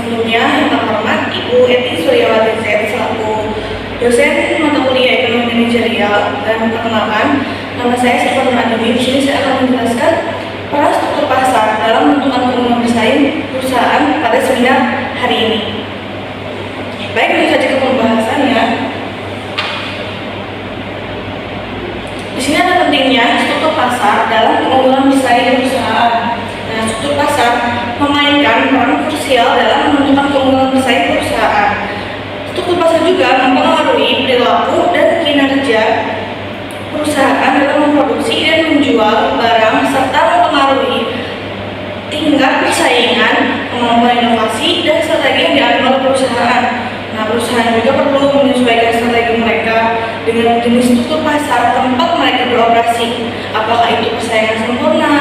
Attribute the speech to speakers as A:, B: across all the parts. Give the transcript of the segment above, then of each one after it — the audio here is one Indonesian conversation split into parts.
A: sebelumnya yang terhormat Ibu Eti Suryawati Z selaku dosen mata kuliah ekonomi manajerial, dan perkenalkan, nama saya Sifat Nuradiwi. Di sini saya akan menjelaskan peran struktur pasar dalam menentukan keunggulan bersaing perusahaan pada seminar hari ini. Baik, langsung saja ke pembahasannya. Di sini ada pentingnya struktur pasar dalam keunggulan bersaing perusahaan. Nah, struktur pasar memainkan peran krusial dalam menentukan keunggulan bersaing perusahaan. Struktur pasar juga mempengaruhi perilaku dan kinerja perusahaan dalam memproduksi dan menjual barang, serta mempengaruhi tingkat persaingan, kemampuan inovasi, dan strategi yang diambil oleh perusahaan. Nah, perusahaan juga perlu menyesuaikan strategi mereka dengan jenis struktur pasar tempat mereka beroperasi, apakah itu persaingan sempurna,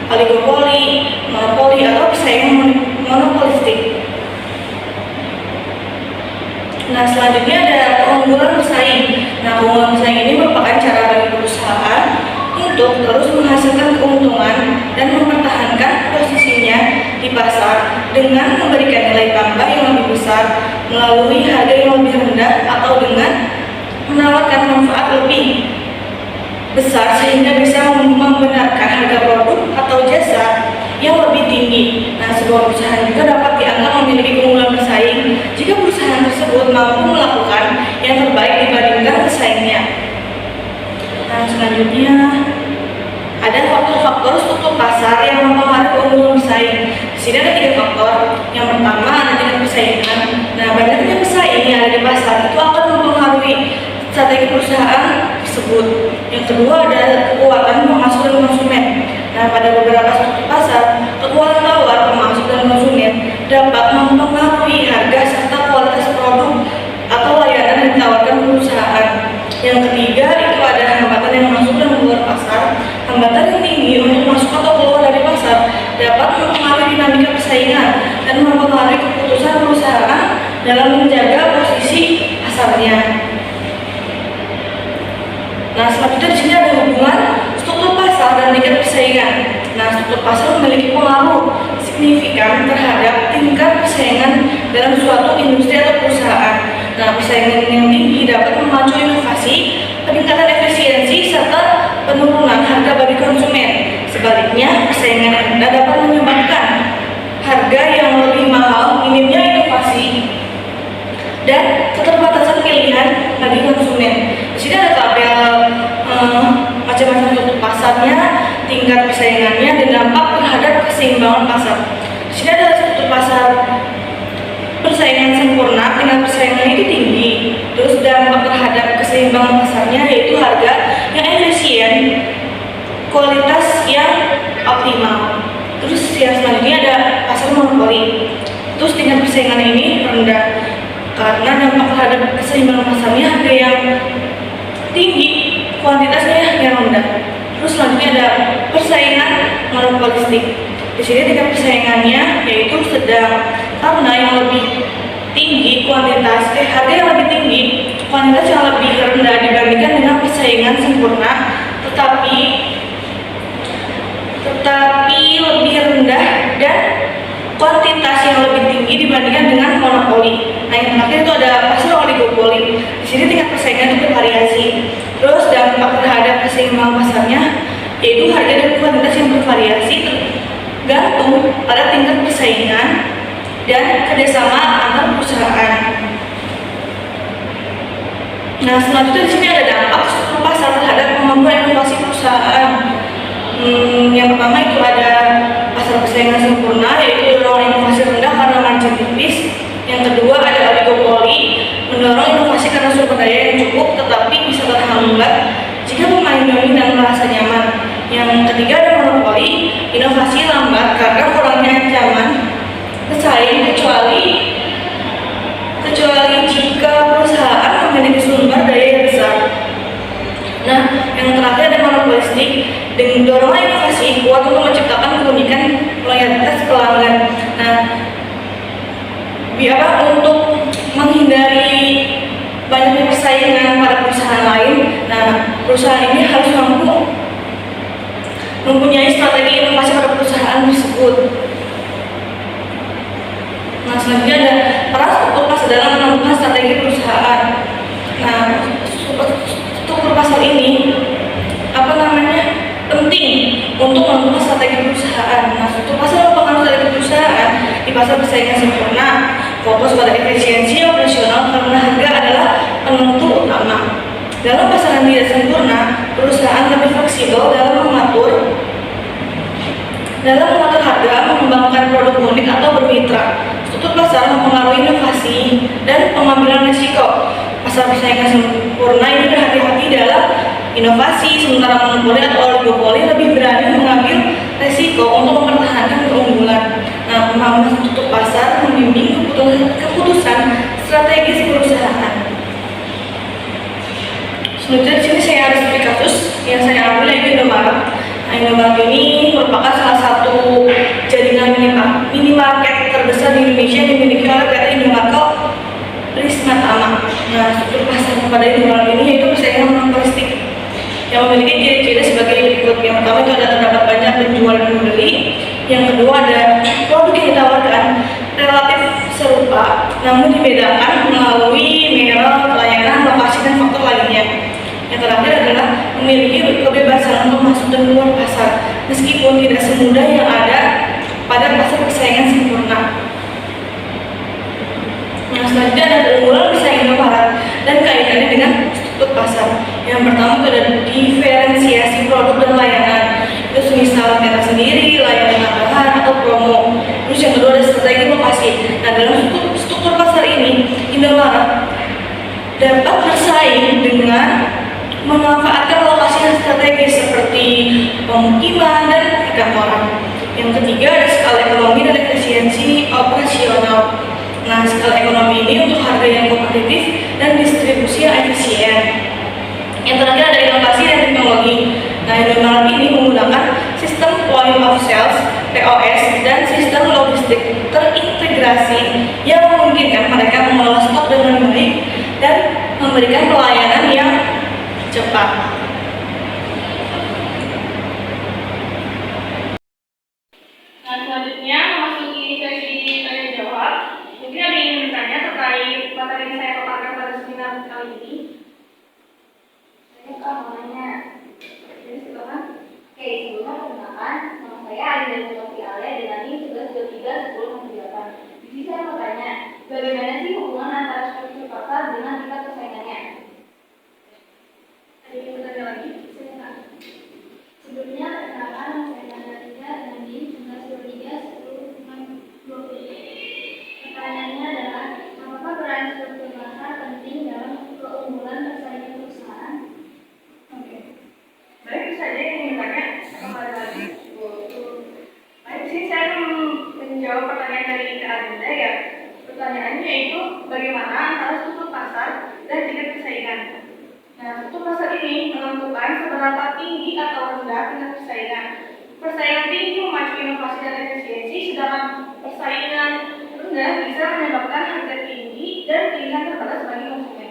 A: oligopoli, monopoli, atau persaingan monopolistik. Nah, selanjutnya ada keunggulan bersaing. Nah, keunggulan bersaing ini merupakan cara bagi perusahaan untuk terus menghasilkan keuntungan dan mempertahankan posisinya di pasar dengan memberikan nilai tambah yang lebih besar melalui harga yang lebih rendah atau dengan menawarkan manfaat lebih besar sehingga bisa membenarkan harga produk atau jasa yang lebih tinggi. Nah, sebuah perusahaan juga dapat dianggap memiliki keunggulan bersaing jika perusahaan tersebut mampu melakukan yang terbaik dibandingkan pesaingnya. Nah, selanjutnya ada faktor-faktor struktur pasar yang mempengaruhi keunggulan bersaing. Di sini ada 3 faktor. Yang pertama ada tingkat persaingan. Nah, banyaknya pesaing yang ada di pasar itu akan mempengaruhi strategi perusahaan tersebut. Yang kedua ada kekuatan pemasok dan konsumen. Nah, pada beberapa struktur pasar, kekuatan tawar pemasok dan konsumen dapat mempengaruhi harga serta kualitas produk atau layanan yang ditawarkan perusahaan. Yang ketiga itu ada hambatan yang masuk dan keluar pasar. Hambatan yang tinggi untuk masuk atau keluar dari pasar dapat mempengaruhi dinamika persaingan dan mempengaruhi keputusan perusahaan dalam menjaga posisi pasarnya. Nah, selanjutnya di sini ada hubungan struktur pasar dan tingkat persaingan. Nah, struktur pasar memiliki pengaruh signifikan terhadap tingkat persaingan dalam suatu industri atau perusahaan. Nah, persaingan yang tinggi dapat memacu inovasi, peningkatan efisiensi, serta penurunan harga bagi konsumen. Sebaliknya, persaingan yang rendah dapat menyebabkan harga yang lebih mahal, minimnya inovasi, dan keterbatasan pilihan bagi konsumen. Di sini ada tabel macam-macam struktur pasarnya, tingkat persaingannya, dan dampak terhadap keseimbangan pasar. Di sini ada struktur pasar persaingan sempurna, tingkat persaingannya itu tinggi. Terus dampak terhadap keseimbangan pasarnya yaitu harga yang efisien, kualitas yang optimal. Terus yang selanjutnya ada pasar monopoli. Terus tingkat persaingan ini rendah karena dampak terhadap keseimbangan pasarnya harga yang tinggi, kuantitasnya yang rendah. Terus selanjutnya ada persaingan monopolistik. Di sini tingkat persaingannya yaitu sedang karena yang lebih tinggi kuantitas, harga yang lebih tinggi, kuantitas yang lebih rendah dibandingkan dengan persaingan sempurna, tetapi lebih rendah dan kuantitas yang lebih tinggi dibandingkan dengan monopoli. Nah, yang terakhir itu ada pasar oligopoli. Di sini tingkat persaingan itu bervariasi. Terus dampak terhadap keseimbangan pasarnya yaitu harga dan kuantitas yang bervariasi tergantung pada tingkat persaingan dan kerjasama antar perusahaan. Nah, selanjutnya di sini ada dampak struktur pasar terhadap kemampuan inovasi perusahaan. Yang pertama itu ada pasar persaingan sempurna, yaitu dorongan inovasi rendah karena margin tipis. Yang kedua ada oligopoli, mendorong inovasi karena sumber daya yang cukup tetapi bisa terhambat jika pemain dominan merasa nyaman. Yang ketiga ada monopoli, inovasi lambat karena kurangnya ancaman pesaing kecuali jika perusahaan memiliki sumber daya yang besar. Nah, yang terakhir ada monopolistik, dengan dorongan inovasi kuat untuk menciptakan keunikan loyalitas pelanggan. Nah, untuk menghindari banyaknya persaingan pada perusahaan lain, nah perusahaan ini harus mampu mempunyai strategi inovasi pada perusahaan tersebut. Nah, selanjutnya menentukan strategi perusahaan. Nah, struktur pasar mempengaruhi strategi perusahaan. Di pasar persaingan sempurna, fokus pada efisiensi operasional karena harga adalah penentu utama. Dalam pasar yang tidak sempurna, perusahaan lebih fleksibel dalam mengatur harga, mengembangkan produk unik atau bermitra. Struktur pasar mempengaruhi inovasi dan pengambilan risiko. Pasar persaingan sempurna ini berhati-hati dalam inovasi, sementara monopoli atau oligopoli lebih berani mengambil risiko untuk mempertahankan keunggulan. Nah, pemahaman struktur pasar membimbing keputusan strategis perusahaan. Selanjutnya di sini saya ada studi kasus yang saya ambil yaitu Indomaret. Nah, Indomaret ini merupakan salah satu jaringan minimarket terbesar di Indonesia yang dimiliki oleh PT Indomaret Prisma Tama. Nah, struktur pasar pada Indomaret ini yaitu persaingan monopolistik yang memiliki ciri-ciri sebagai berikut. Yang pertama itu ada terdapat banyak penjual dan pembeli. Yang kedua ada produk yang ditawarkan relatif serupa, namun dibedakan melalui merek, pelayanan, lokasi, dan faktor lainnya. Yang terakhir adalah memiliki kebebasan untuk masuk dan keluar pasar, meskipun tidak semudah yang ada pada pasar persaingan sempurna. Nah, selanjutnya ada keunggulan persaingan Indomaret dan kaitannya dengan struktur pasar. Yang pertama itu ada diferensiasi produk dan layanan. Itu semisal merek sendiri, layanan tambahan atau promo. Terus yang kedua ada strategi lokasi. Nah, dalam struktur pasar ini, Indomaret dapat bersaing dengan memanfaatkan lokasi yang strategis seperti pemukiman dan perkantoran. Yang ketiga ada skala ekonomi dan efisiensi operasional. Nah, skala ekonomi ini untuk harga yang kompetitif dan distribusi yang efisien. Yang terakhir ada inovasi dan teknologi. Nah, Indomaret ini menggunakan sistem point of sales (POS) dan sistem logistik terintegrasi yang memungkinkan mereka mengelola stok dengan baik dan memberikan pelayanan yang cepat. Nah, selanjutnya memasuki sesi tanya jawab. Mungkin ada yang ingin bertanya terkait materi yang saya paparkan pada seminar kali ini.
B: Saya mau nanya. Jadi silakan. Oke, sebelumnya perkenalkan, nama saya Aida Mustafi Ale dengan NIM 11231068. Di sini saya mau tanya, bagaimana sih hubungan antara struktur pasar dengan tingkat persaingannya?
A: Ada yang bertanya lagi?
B: Silakan. Sebelumnya perkenalkan, nama saya Nanda Rida dengan NIM 11231068. Pertanyaannya adalah, apakah peran struktur pasar penting dalam keunggulan persaingan perusahaan?
A: Oke. Baik, bisa aja yang ingin bertanya kembali lagi. Baik, sini saya akan menjawab pertanyaan dari Kak Adinda ya. Pertanyaannya yaitu bagaimana antara struktur pasar dan tingkat persaingan. Nah, struktur pasar ini menentukan seberapa tinggi atau rendah tingkat persaingan. Persaingan tinggi memacu inovasi dan efisiensi, sedangkan persaingan rendah bisa menyebabkan harga tinggi dan pilihan terbatas bagi konsumen.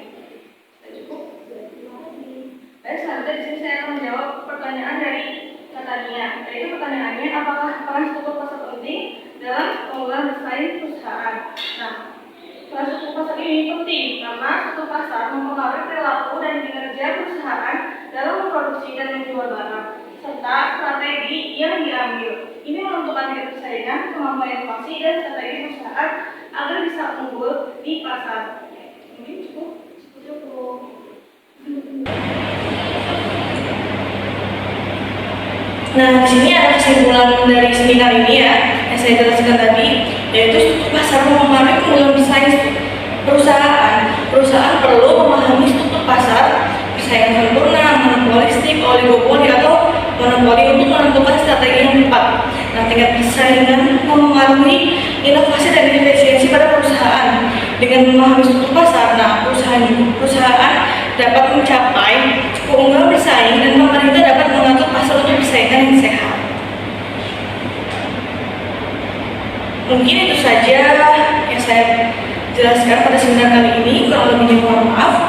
A: Sudah cukup? Baik, selanjutnya di sini saya akan menjawab pertanyaan dari Katania. Yaitu pertanyaannya, apakah peran struktur pasar penting dalam keunggulan bersaing perusahaan? Nah, peran struktur pasar ini penting karena struktur pasar mempengaruhi perilaku dan kinerja perusahaan dalam memproduksi dan menjual barang, serta strategi yang diambil. Ini menentukan tingkat persaingan, kemampuan inovasi, dan strategi perusahaan agar bisa unggul di pasar. Mungkin cukup. Nah, di sini ada kesimpulan dari seminar ini ya, yang saya jelaskan tadi, yaitu struktur pasar mempengaruhi keunggulan bersaing perusahaan. Perusahaan perlu memahami struktur pasar, persaingan sempurna, monopolistik, oligopoli, atau monopoli untuk menentukan strategi yang tepat. Nah, tingkat persaingan mempengaruhi inovasi dan efisiensi pada perusahaan. Dengan memahami struktur pasar, nah perusahaan dapat mencapai keunggulan bersaing dan pemerintah dapat mengatur pasar untuk persaingan yang sehat. Mungkin itu saja yang saya jelaskan pada seminar kali ini. Kurang lebihnya mohon maaf.